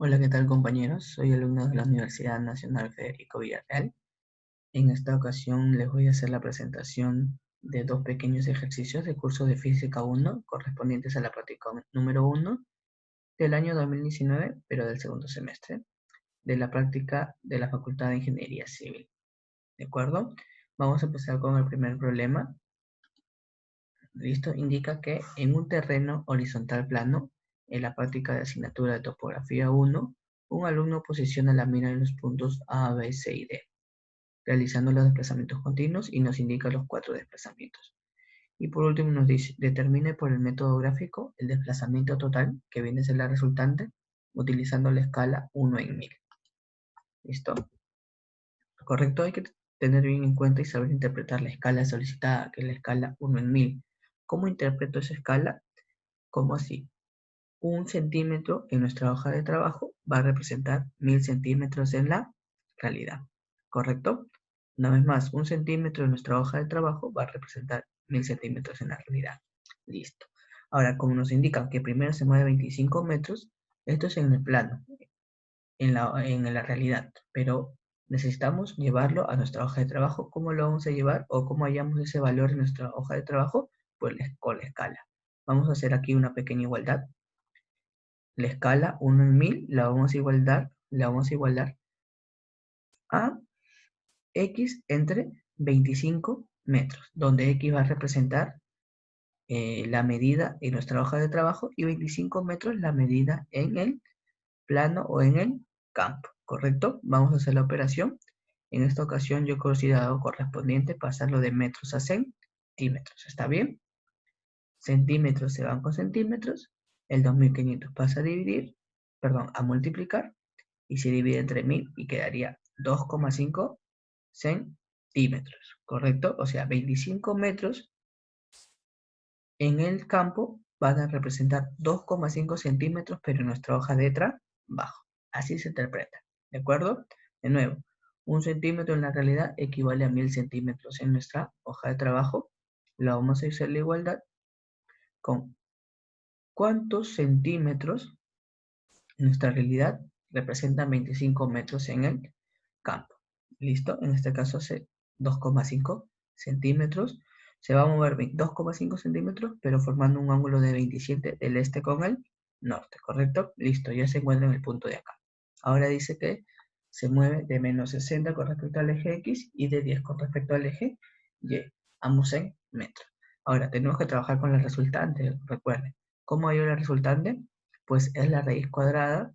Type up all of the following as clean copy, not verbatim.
Hola, ¿qué tal compañeros? Soy alumno de la Universidad Nacional Federico Villarreal. En esta ocasión les voy a hacer la presentación de dos pequeños ejercicios de curso de Física 1 correspondientes a la práctica número 1 del año 2019, pero del segundo semestre, de la práctica de la Facultad de Ingeniería Civil. ¿De acuerdo? Vamos a empezar con el primer problema. ¿Listo? Indica que en un terreno horizontal plano, en la práctica de asignatura de topografía 1, un alumno posiciona la mira en los puntos A, B, C y D, realizando los desplazamientos continuos y nos indica los 4 desplazamientos. Y por último nos dice, determine por el método gráfico el desplazamiento total, que viene a ser la resultante, utilizando la escala 1 en 1000. ¿Listo? Correcto, hay que tener bien en cuenta y saber interpretar la escala solicitada, que es la escala 1 en 1000. ¿Cómo interpreto esa escala? Como así. 1 centímetro en nuestra hoja de trabajo va a representar 1000 centímetros en la realidad, ¿correcto? Una vez más, 1 centímetro en nuestra hoja de trabajo va a representar 1000 centímetros en la realidad. Listo. Ahora, como nos indican que primero se mueve 25 metros, esto es en el plano, en la realidad, pero necesitamos llevarlo a nuestra hoja de trabajo. ¿Cómo lo vamos a llevar o cómo hallamos ese valor en nuestra hoja de trabajo? Pues con la escala. Vamos a hacer aquí una pequeña igualdad. La escala 1 en 1000 la vamos a igualar a x entre 25 metros, donde x va a representar la medida en nuestra hoja de trabajo y 25 metros la medida en el plano o en el campo, ¿correcto? Vamos a hacer la operación. En esta ocasión yo he considerado correspondiente pasarlo de metros a centímetros, ¿está bien? Centímetros se van con centímetros, el 2500 pasa a multiplicar, y se divide entre 1000 y quedaría 2,5 centímetros, ¿correcto? O sea, 25 metros en el campo van a representar 2,5 centímetros, pero en nuestra hoja de trabajo. Así se interpreta, ¿de acuerdo? De nuevo, 1 centímetro en la realidad equivale a 1000 centímetros en nuestra hoja de trabajo. Lo vamos a hacer la igualdad con cuántos centímetros en nuestra realidad representan 25 metros en el campo. ¿Listo? En este caso hace 2,5 centímetros. Se va a mover 2,5 centímetros, pero formando un ángulo de 27 del este con el norte, ¿correcto? Listo, ya se encuentra en el punto de acá. Ahora dice que se mueve de menos 60 con respecto al eje X y de 10 con respecto al eje Y, ambos en metros. Ahora, tenemos que trabajar con la resultante, recuerden. ¿Cómo hay la resultante? Pues es la raíz cuadrada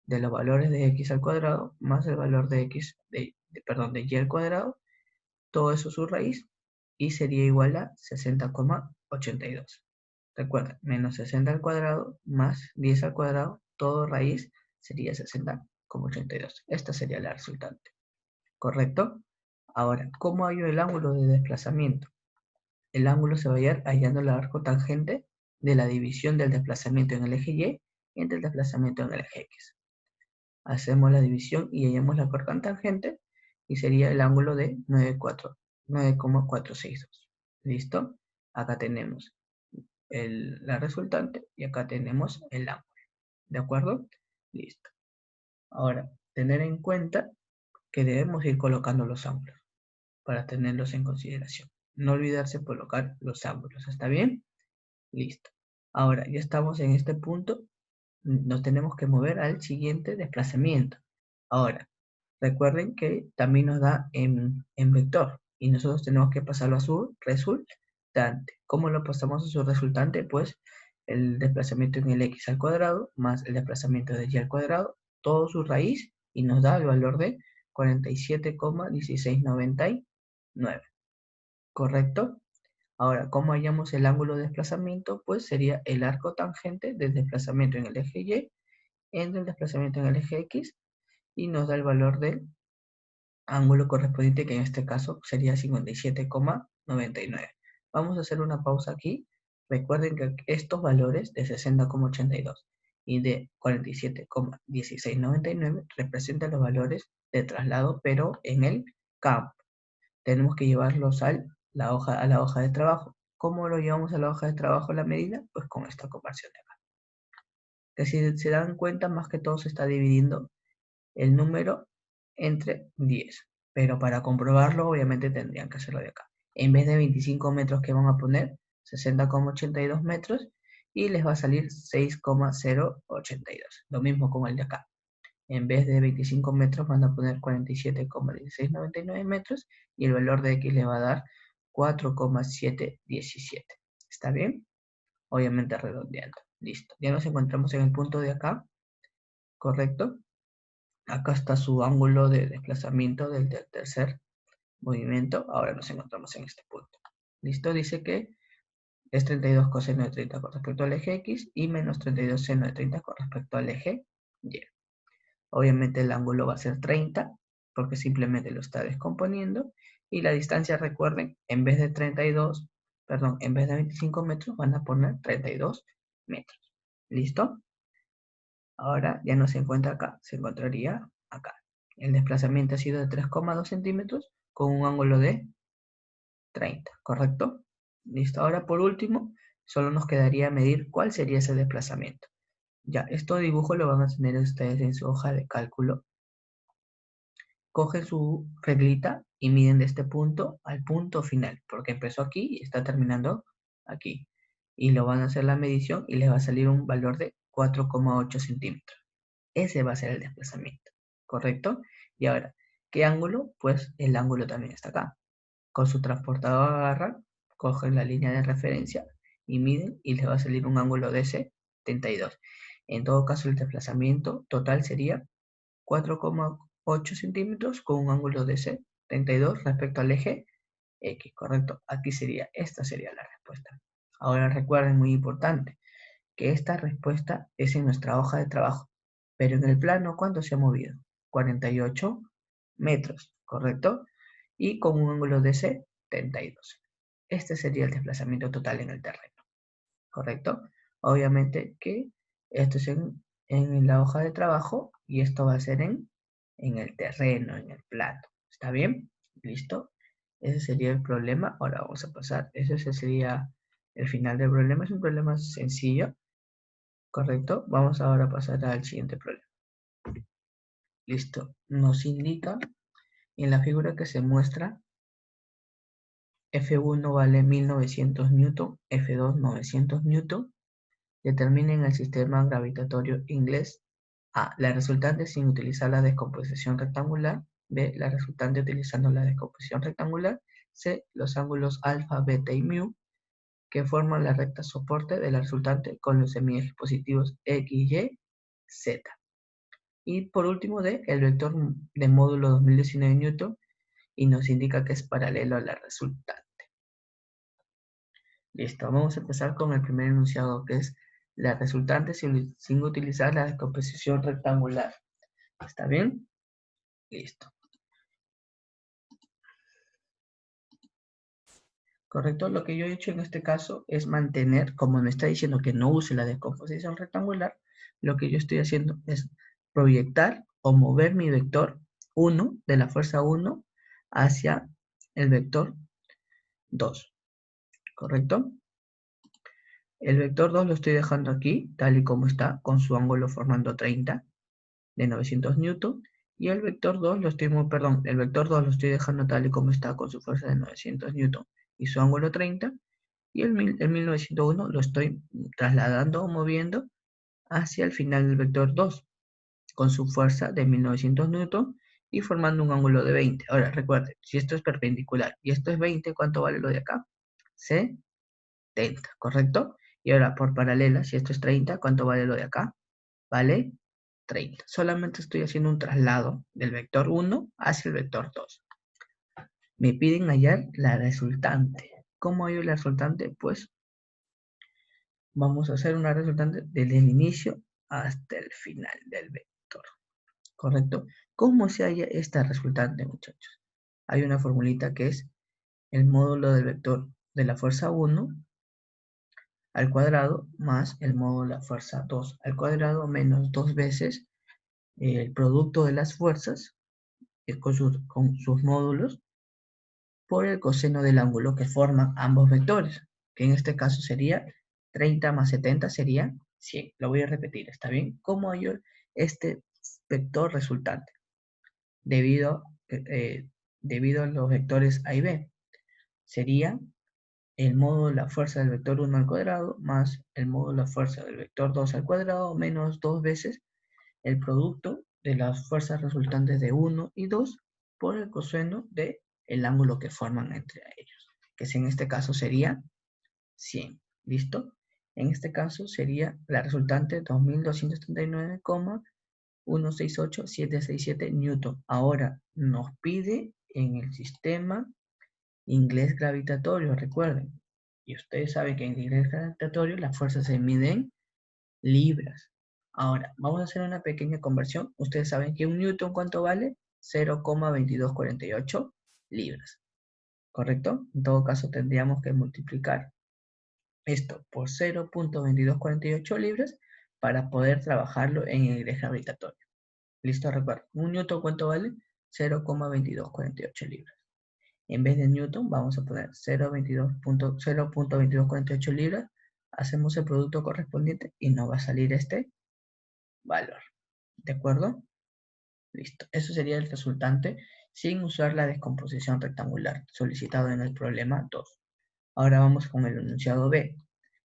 de los valores de x al cuadrado más el valor de de y al cuadrado, todo eso su raíz, y sería igual a 60,82. Recuerda, menos 60 al cuadrado más 10 al cuadrado, todo raíz sería 60,82. Esta sería la resultante, ¿correcto? Ahora, ¿cómo hallo el ángulo de desplazamiento? El ángulo se va a hallar hallando el arco tangente de la división del desplazamiento en el eje Y entre el desplazamiento en el eje X. Hacemos la división y hallamos la tangente y sería el ángulo de 9,462. ¿Listo? Acá tenemos la resultante y acá tenemos el ángulo. ¿De acuerdo? Listo. Ahora, tener en cuenta que debemos ir colocando los ángulos para tenerlos en consideración. No olvidarse colocar los ángulos. ¿Está bien? Listo. Ahora, ya estamos en este punto. Nos tenemos que mover al siguiente desplazamiento. Ahora, recuerden que también nos da en vector y nosotros tenemos que pasarlo a su resultante. ¿Cómo lo pasamos a su resultante? Pues el desplazamiento en el x al cuadrado más el desplazamiento de y al cuadrado, todo su raíz, y nos da el valor de 47,1699. ¿Correcto? Ahora, ¿cómo hallamos el ángulo de desplazamiento? Pues sería el arco tangente del desplazamiento en el eje Y entre el desplazamiento en el eje X y nos da el valor del ángulo correspondiente, que en este caso sería 57,99. Vamos a hacer una pausa aquí. Recuerden que estos valores de 60,82 y de 47,1699 representan los valores de traslado, pero en el campo. Tenemos que llevarlos a la hoja de trabajo. ¿Cómo lo llevamos a la hoja de trabajo la medida? Pues con esta conversión de acá. Que si se dan cuenta, más que todo se está dividiendo el número entre 10. Pero para comprobarlo, obviamente tendrían que hacerlo de acá. En vez de 25 metros que van a poner, 60,82 metros y les va a salir 6,082. Lo mismo con el de acá. En vez de 25 metros van a poner 47,1699 metros y el valor de X le va a dar 4,717. ¿Está bien? Obviamente redondeando. Listo. Ya nos encontramos en el punto de acá. ¿Correcto? Acá está su ángulo de desplazamiento del tercer movimiento. Ahora nos encontramos en este punto. ¿Listo? Dice que es 32 coseno de 30 con respecto al eje X y menos 32 seno de 30 con respecto al eje Y. Obviamente el ángulo va a ser 30 porque simplemente lo está descomponiendo. Y la distancia, recuerden, en vez de 32, perdón, en vez de 25 metros van a poner 32 metros. ¿Listo? Ahora ya no se encuentra acá, se encontraría acá. El desplazamiento ha sido de 3,2 centímetros con un ángulo de 30, ¿correcto? Listo. Ahora por último, solo nos quedaría medir cuál sería ese desplazamiento. Ya, este dibujo lo van a tener ustedes en su hoja de cálculo. Cogen su reglita y miden de este punto al punto final, porque empezó aquí y está terminando aquí. Y lo van a hacer la medición y les va a salir un valor de 4,8 centímetros. Ese va a ser el desplazamiento, ¿correcto? Y ahora, ¿qué ángulo? Pues el ángulo también está acá. Con su transportador agarran, cogen la línea de referencia y miden y les va a salir un ángulo de 72. En todo caso, el desplazamiento total sería 4,8 centímetros con un ángulo de 72 respecto al eje X, ¿correcto? Esta sería la respuesta. Ahora recuerden, muy importante, que esta respuesta es en nuestra hoja de trabajo, pero en el plano, ¿cuánto se ha movido? 48 metros, ¿correcto? Y con un ángulo de 72. Este sería el desplazamiento total en el terreno, ¿correcto? Obviamente que esto es en la hoja de trabajo y esto va a ser en el terreno, en el plano. ¿Está bien? ¿Listo? Ese sería el problema. Ahora vamos a pasar. Ese sería el final del problema. Es un problema sencillo. ¿Correcto? Vamos ahora a pasar al siguiente problema. Listo. Nos indica en la figura que se muestra F1 vale 1900 newton, F2 900 newton. Determinen el sistema gravitatorio inglés. A. La resultante sin utilizar la descomposición rectangular. B. La resultante utilizando la descomposición rectangular. C. Los ángulos alfa, beta y mu que forman la recta soporte de la resultante con los semiejes positivos X, Y, Z. Y por último D, el vector de módulo 2019 Newton y nos indica que es paralelo a la resultante. Listo, vamos a empezar con el primer enunciado que es la resultante sin utilizar la descomposición rectangular. ¿Está bien? Listo. Correcto, lo que yo he hecho en este caso es mantener, como me está diciendo que no use la descomposición rectangular, lo que yo estoy haciendo es proyectar o mover mi vector 1 de la fuerza 1 hacia el vector 2, ¿correcto? El vector 2 lo estoy dejando aquí, tal y como está, con su ángulo formando 30 de 900 newton, y el vector 2 el vector 2 lo estoy dejando tal y como está, con su fuerza de 900 newton y su ángulo 30, y el 1901 lo estoy trasladando o moviendo hacia el final del vector 2, con su fuerza de 1900 newton y formando un ángulo de 20. Ahora, recuerden, si esto es perpendicular y esto es 20, ¿cuánto vale lo de acá? 70, ¿correcto? Y ahora, por paralela, si esto es 30, ¿cuánto vale lo de acá? Vale 30. Solamente estoy haciendo un traslado del vector 1 hacia el vector 2. Me piden hallar la resultante. ¿Cómo hallo la resultante? Pues vamos a hacer una resultante desde el inicio hasta el final del vector, ¿correcto? ¿Cómo se halla esta resultante, muchachos? Hay una formulita que es el módulo del vector de la fuerza 1 al cuadrado más el módulo de la fuerza 2 al cuadrado menos 2 veces el producto de las fuerzas con sus módulos por el coseno del ángulo que forman ambos vectores, que en este caso sería 30 más 70 sería 100. Lo voy a repetir, ¿está bien? ¿Cómo hallo este vector resultante? Debido a los vectores A y B. Sería el módulo de la fuerza del vector 1 al cuadrado más el módulo de la fuerza del vector 2 al cuadrado menos 2 veces el producto de las fuerzas resultantes de 1 y 2 por el coseno del ángulo que forman entre ellos, que en este caso sería 100. ¿Listo? En este caso sería la resultante 2239,168767 newton. Ahora nos pide en el sistema inglés gravitatorio, recuerden. Y ustedes saben que en inglés gravitatorio las fuerzas se miden libras. Ahora, vamos a hacer una pequeña conversión. Ustedes saben que un newton, ¿cuánto vale? 0,2248 libras. ¿Correcto? En todo caso, tendríamos que multiplicar esto por 0,2248 libras para poder trabajarlo en el inglés gravitatorio. ¿Listo? Recuerden, un newton, ¿cuánto vale? 0,2248 libras. En vez de newton, vamos a poner 0,2248 libras. Hacemos el producto correspondiente y nos va a salir este valor. ¿De acuerdo? Listo. Eso sería el resultante sin usar la descomposición rectangular solicitado en el problema 2. Ahora vamos con el enunciado B.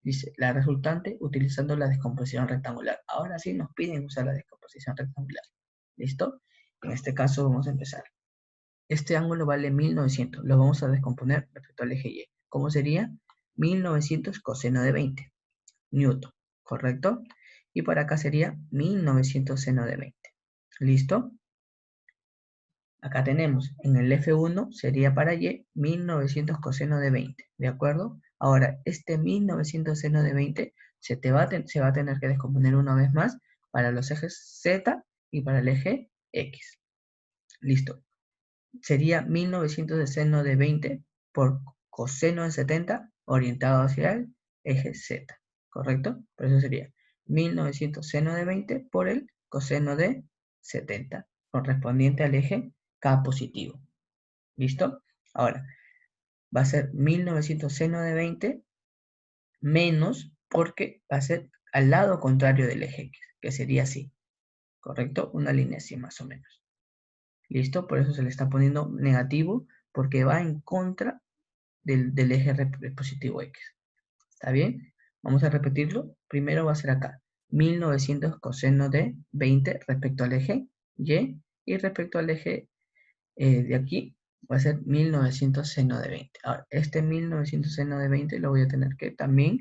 Dice, la resultante utilizando la descomposición rectangular. Ahora sí nos piden usar la descomposición rectangular. ¿Listo? En este caso vamos a empezar. Este ángulo vale 1900. Lo vamos a descomponer respecto al eje Y. ¿Cómo sería? 1900 coseno de 20. Newton. ¿Correcto? Y por acá sería 1900 seno de 20. ¿Listo? Acá tenemos, en el F1 sería para Y 1900 coseno de 20, ¿de acuerdo? Ahora, este 1900 seno de 20 se va a tener que descomponer una vez más para los ejes Z y para el eje X. Listo. Sería 1900 de seno de 20 por coseno de 70 orientado hacia el eje Z, ¿correcto? Por eso sería 1900 seno de 20 por el coseno de 70, correspondiente al eje K positivo. ¿Listo? Ahora, va a ser 1900 seno de 20 menos, porque va a ser al lado contrario del eje X, que sería así, ¿correcto? Una línea así más o menos. ¿Listo? Por eso se le está poniendo negativo, porque va en contra del eje positivo X. ¿Está bien? Vamos a repetirlo. Primero va a ser acá. 1900 coseno de 20 respecto al eje Y, y respecto al eje de aquí va a ser 1900 seno de 20. Ahora, este 1900 seno de 20 lo voy a tener que también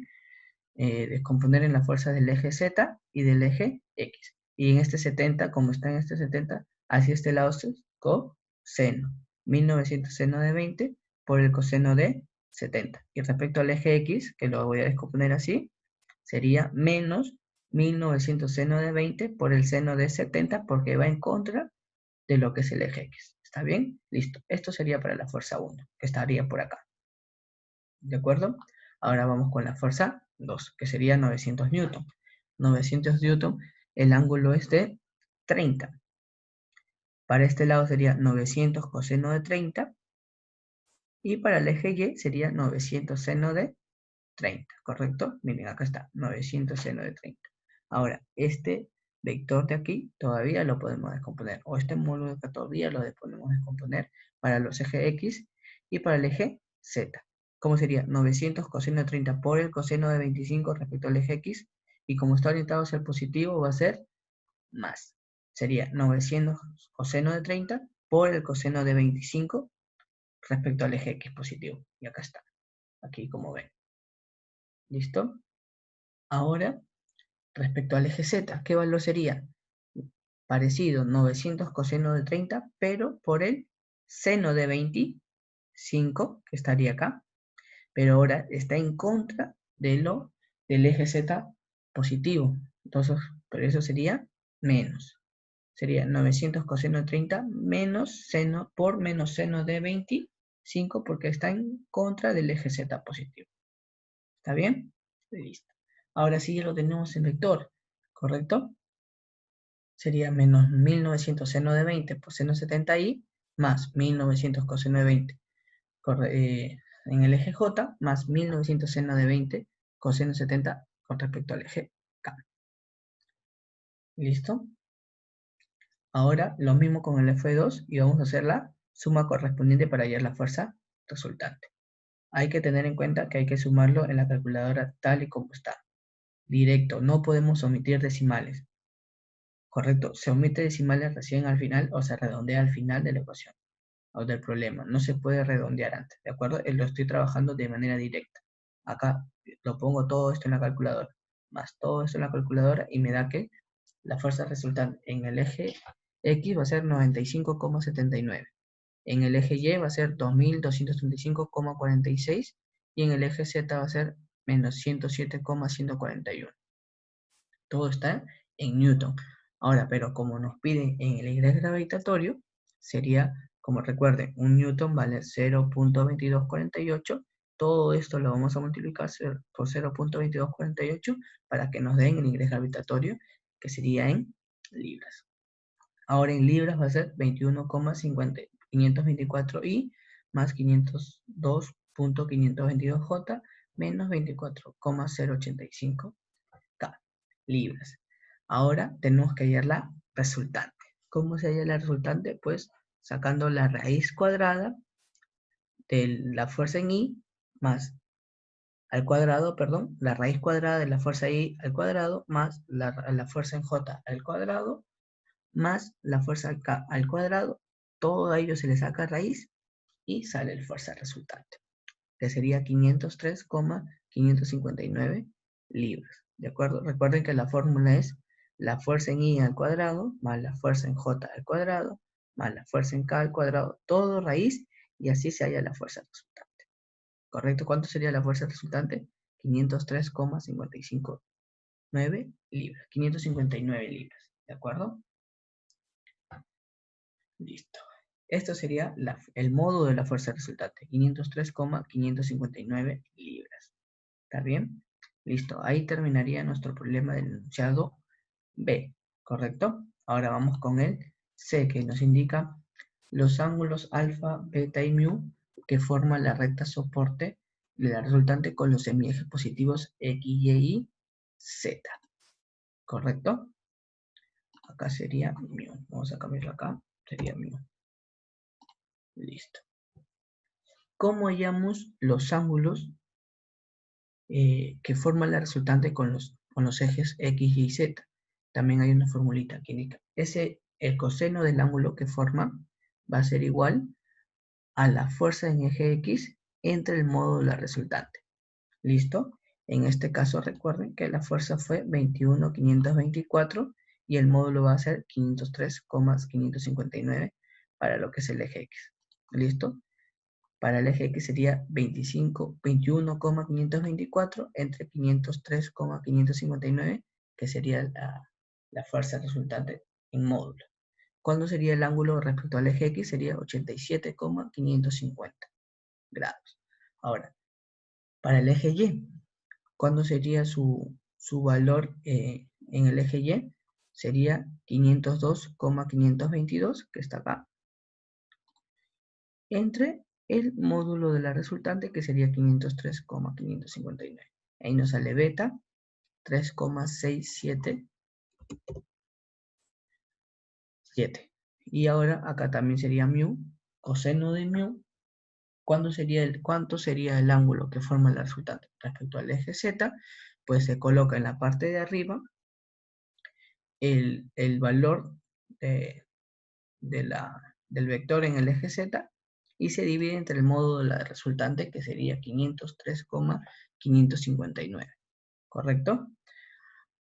descomponer en la fuerza del eje Z y del eje X. Y en este 70, como está en este 70, hacia este lado es coseno. 1900 seno de 20 por el coseno de 70. Y respecto al eje X, que lo voy a descomponer así, sería menos 1900 seno de 20 por el seno de 70, porque va en contra de lo que es el eje X. ¿Está bien? Listo. Esto sería para la fuerza 1, que estaría por acá. ¿De acuerdo? Ahora vamos con la fuerza 2, que sería 900 newton. 900 newton, el ángulo es de 30. Para este lado sería 900 coseno de 30. Y para el eje Y sería 900 seno de 30, ¿correcto? Miren, acá está, 900 seno de 30. Ahora, este vector de aquí todavía lo podemos descomponer, o este módulo de acá todavía lo podemos descomponer para los ejes X y para el eje Z. ¿Cómo sería? 900 coseno de 30 por el coseno de 25 respecto al eje X, y como está orientado hacia el positivo va a ser más. Sería 900 coseno de 30 por el coseno de 25 respecto al eje X positivo. Y acá está, aquí como ven. ¿Listo? Ahora, respecto al eje Z, ¿qué valor sería? Parecido, 900 coseno de 30, pero por el seno de 25, que estaría acá, pero ahora está en contra del eje Z positivo. Entonces, por eso sería menos. Sería 900 coseno de 30 menos seno por menos seno de 25, porque está en contra del eje Z positivo. ¿Está bien? Listo. Ahora sí ya lo tenemos en vector, ¿correcto? Sería menos 1900 seno de 20 por seno de 70i más 1900 coseno de 20 en el eje J más 1900 seno de 20 coseno de 70 con respecto al eje K. ¿Listo? Ahora lo mismo con el F2 y vamos a hacer la suma correspondiente para hallar la fuerza resultante. Hay que tener en cuenta que hay que sumarlo en la calculadora tal y como está. Directo, no podemos omitir decimales. Correcto, se omite decimales recién al final o se redondea al final de la ecuación o del problema. No se puede redondear antes, ¿de acuerdo? Lo estoy trabajando de manera directa. Acá lo pongo todo esto en la calculadora, más todo esto en la calculadora y me da que la fuerza resultante en el eje X va a ser 95,79. En el eje Y va a ser 2235,46 y en el eje Z va a ser menos 107,141. Todo está en Newton. Ahora, pero como nos piden en el eje gravitatorio, sería, como recuerden, un Newton vale 0.2248. Todo esto lo vamos a multiplicar por 0.2248 para que nos den el ingreso gravitatorio, que sería en libras. Ahora en libras va a ser 21,524 I más 502.522J menos 24,085 K libras. Ahora tenemos que hallar la resultante. ¿Cómo se halla la resultante? Pues sacando la raíz cuadrada de la fuerza en I más al cuadrado, perdón, la raíz cuadrada de la fuerza I al cuadrado más la fuerza en J al cuadrado más la fuerza K al cuadrado. Todo a ello se le saca raíz y sale la fuerza resultante, que sería 503,559 libras. ¿De acuerdo? Recuerden que la fórmula es la fuerza en I al cuadrado más la fuerza en J al cuadrado más la fuerza en K al cuadrado, todo raíz, y así se halla la fuerza resultante. ¿Correcto? ¿Cuánto sería la fuerza resultante? 503,559 libras. 559 libras. ¿De acuerdo? Listo. Esto sería el módulo de la fuerza resultante. 503,559 libras. ¿Está bien? Listo. Ahí terminaría nuestro problema del enunciado B. ¿Correcto? Ahora vamos con el C, que nos indica los ángulos alfa, beta y mu que forman la recta soporte de la resultante con los semiejes positivos X, Y, Z. ¿Correcto? Acá sería mu. Vamos a cambiarlo acá. Sería mu. Listo. ¿Cómo hallamos los ángulos que forman la resultante con los ejes X, Y, Z? También hay una formulita que indica. El coseno del ángulo que forma va a ser igual a la fuerza en eje X entre el módulo de la resultante. ¿Listo? En este caso recuerden que la fuerza fue 21,524 y el módulo va a ser 503,559 para lo que es el eje X. ¿Listo? Para el eje X sería 21,524 entre 503,559, que sería la fuerza resultante en módulo. ¿Cuándo sería el ángulo respecto al eje X? Sería 87,550 grados. Ahora, para el eje Y, ¿cuándo sería su valor en el eje Y? Sería 502,522, que está acá, entre el módulo de la resultante, que sería 503,559. Ahí nos sale beta, 3,677. Y ahora acá también sería mu, coseno de mu. ¿Cuánto sería el ángulo que forma la resultante? Respecto al eje Z, pues se coloca en la parte de arriba el valor del vector en el eje Z y se divide entre el módulo de la resultante, que sería 503,559. ¿Correcto?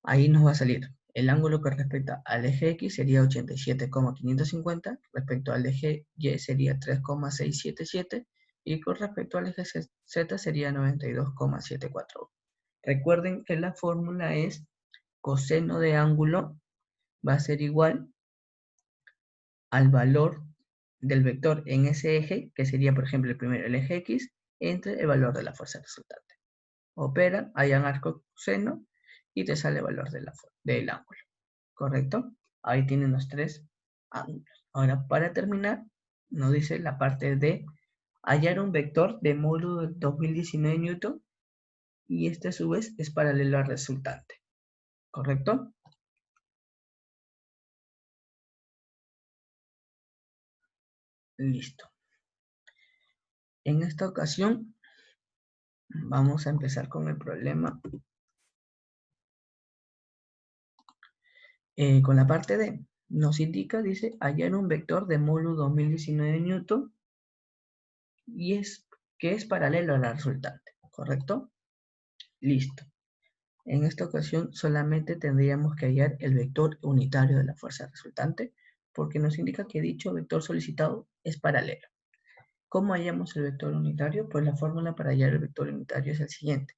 Ahí nos va a salir el ángulo que respecta al eje X sería 87,550, respecto al eje Y sería 3,677 y con respecto al eje Z sería 92,741. Recuerden que la fórmula es coseno de ángulo va a ser igual al valor del vector en ese eje, que sería, por ejemplo, el primero, el eje X, entre el valor de la fuerza resultante. Opera, hallan arco seno y te sale el valor del ángulo. ¿Correcto? Ahí tienen los tres ángulos. Ahora, para terminar, nos dice la parte de hallar un vector de módulo 2019 Newton y este a su vez es paralelo al resultante. ¿Correcto? Listo. En esta ocasión vamos a empezar con el problema. Con la parte D. Nos indica, dice, hallar un vector de módulo 2019 Newton y que es paralelo a la resultante, ¿correcto? Listo. En esta ocasión solamente tendríamos que hallar el vector unitario de la fuerza resultante porque nos indica que dicho vector solicitado es paralelo. ¿Cómo hallamos el vector unitario? Pues la fórmula para hallar el vector unitario es el siguiente.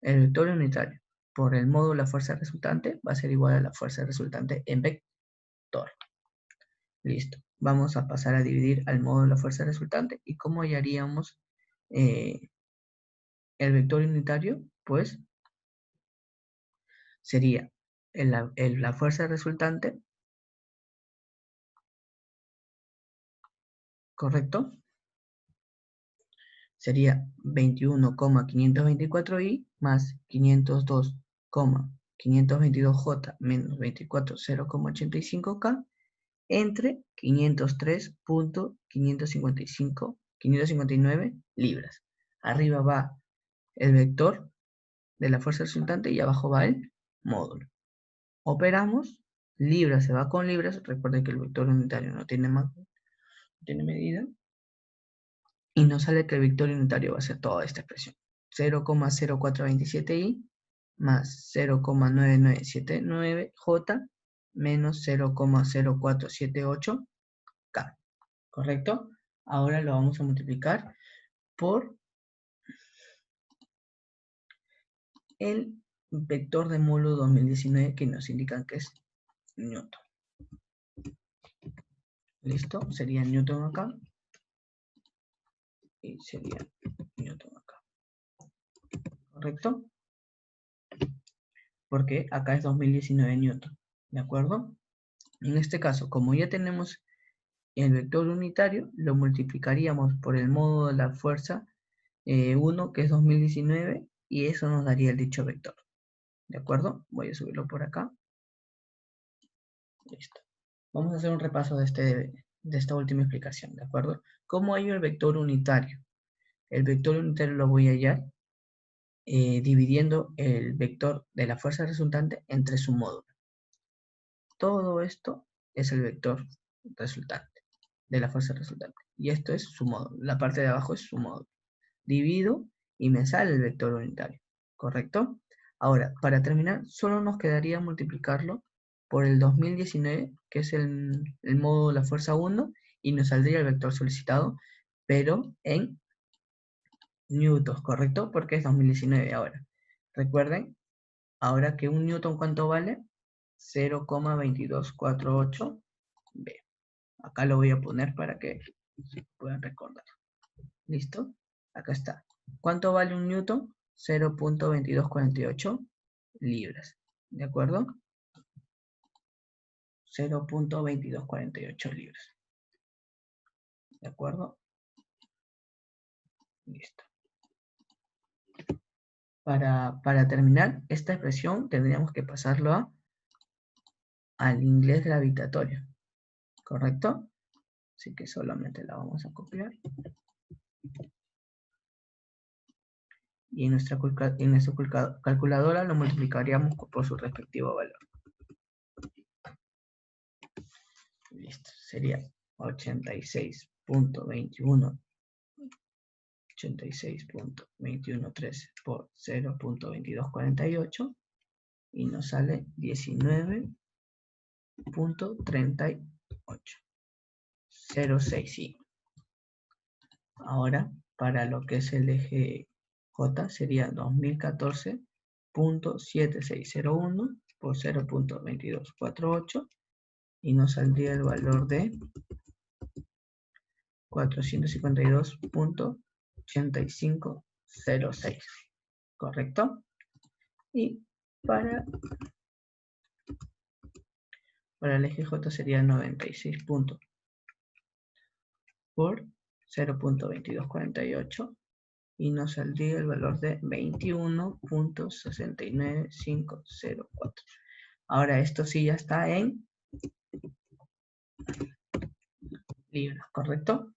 El vector unitario por el módulo de la fuerza resultante va a ser igual a la fuerza resultante en vector. Listo. Vamos a pasar a dividir al módulo de la fuerza resultante. ¿Y cómo hallaríamos el vector unitario? Pues sería la fuerza resultante, ¿correcto? Sería 21,524i más 502,522j menos 240,85k entre 503.559 libras. Arriba va el vector de la fuerza resultante y abajo va el módulo. Operamos, libras se va con libras, recuerden que el vector unitario no tiene medida, y nos sale que el vector unitario va a ser toda esta expresión. 0,0427i más 0,9979j menos 0,0478k, ¿correcto? Ahora lo vamos a multiplicar por el vector de módulo 2019 que nos indican que es Newton. ¿Listo? Sería Newton acá y sería Newton acá. ¿Correcto? Porque acá es 2019 Newton. ¿De acuerdo? En este caso, como ya tenemos el vector unitario, lo multiplicaríamos por el módulo de la fuerza 1, que es 2019, y eso nos daría el dicho vector. ¿De acuerdo? Voy a subirlo por acá. Listo. Vamos a hacer un repaso de esta última explicación, ¿de acuerdo? ¿Cómo hallo el vector unitario? El vector unitario lo voy a hallar dividiendo el vector de la fuerza resultante entre su módulo. Todo esto es el vector resultante, de la fuerza resultante. Y esto es su módulo. La parte de abajo es su módulo. Divido y me sale el vector unitario, ¿correcto? Ahora, para terminar, solo nos quedaría multiplicarlo por el 2019, que es el módulo de la fuerza 1, y nos saldría el vector solicitado, pero en newtons, ¿correcto? Porque es 2019 ahora. Recuerden, ahora que un newton, ¿cuánto vale? 0,2248 B. Acá lo voy a poner para que se puedan recordar. ¿Listo? Acá está. ¿Cuánto vale un newton? 0,2248 libras. ¿De acuerdo? 0,2248 libras. ¿De acuerdo? Listo. Para terminar esta expresión tendríamos que pasarlo al inglés gravitatorio. ¿Correcto? Así que solamente la vamos a copiar. Y en nuestra calculadora lo multiplicaríamos por su respectivo valor. Listo. Sería 86.2113 por 0,2248 y nos sale 19.38. 06, sí. Ahora, para lo que es el eje J, sería 2014.7601 por 0,2248 y nos saldría el valor de 452.8506. ¿Correcto? Y para el eje J sería 96 puntos por 0,2248 y nos saldría el valor de 21.69504. Ahora esto sí ya está en libras, ¿correcto?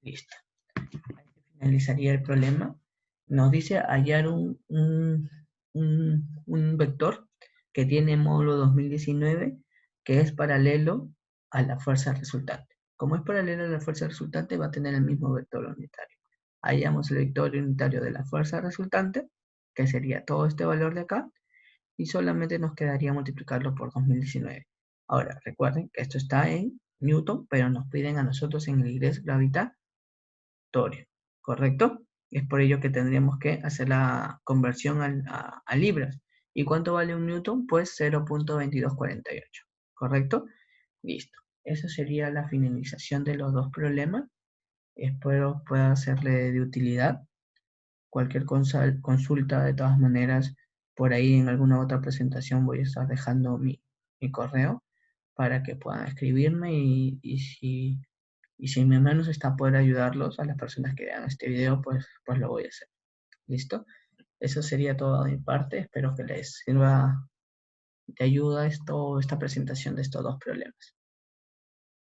Listo. Ahí finalizaría el problema. Nos dice hallar un vector que tiene módulo 2019 que es paralelo a la fuerza resultante. Como es paralelo a la fuerza resultante, va a tener el mismo vector unitario. Hallamos el vector unitario de la fuerza resultante, que sería todo este valor de acá, y solamente nos quedaría multiplicarlo por 2019. Ahora, recuerden que esto está en Newton, pero nos piden a nosotros en el ingreso gravitatorio, ¿correcto? Es por ello que tendríamos que hacer la conversión a libras. ¿Y cuánto vale un Newton? Pues 0.2248, ¿correcto? Listo. Esa sería la finalización de los dos problemas. Espero pueda serle de utilidad. Cualquier consulta, de todas maneras, por ahí en alguna otra presentación voy a estar dejando mi correo para que puedan escribirme y si mi menos está poder ayudarlos a las personas que vean este video, pues lo voy a hacer. ¿Listo? Eso sería todo de mi parte. Espero que les sirva de ayuda esta presentación de estos dos problemas.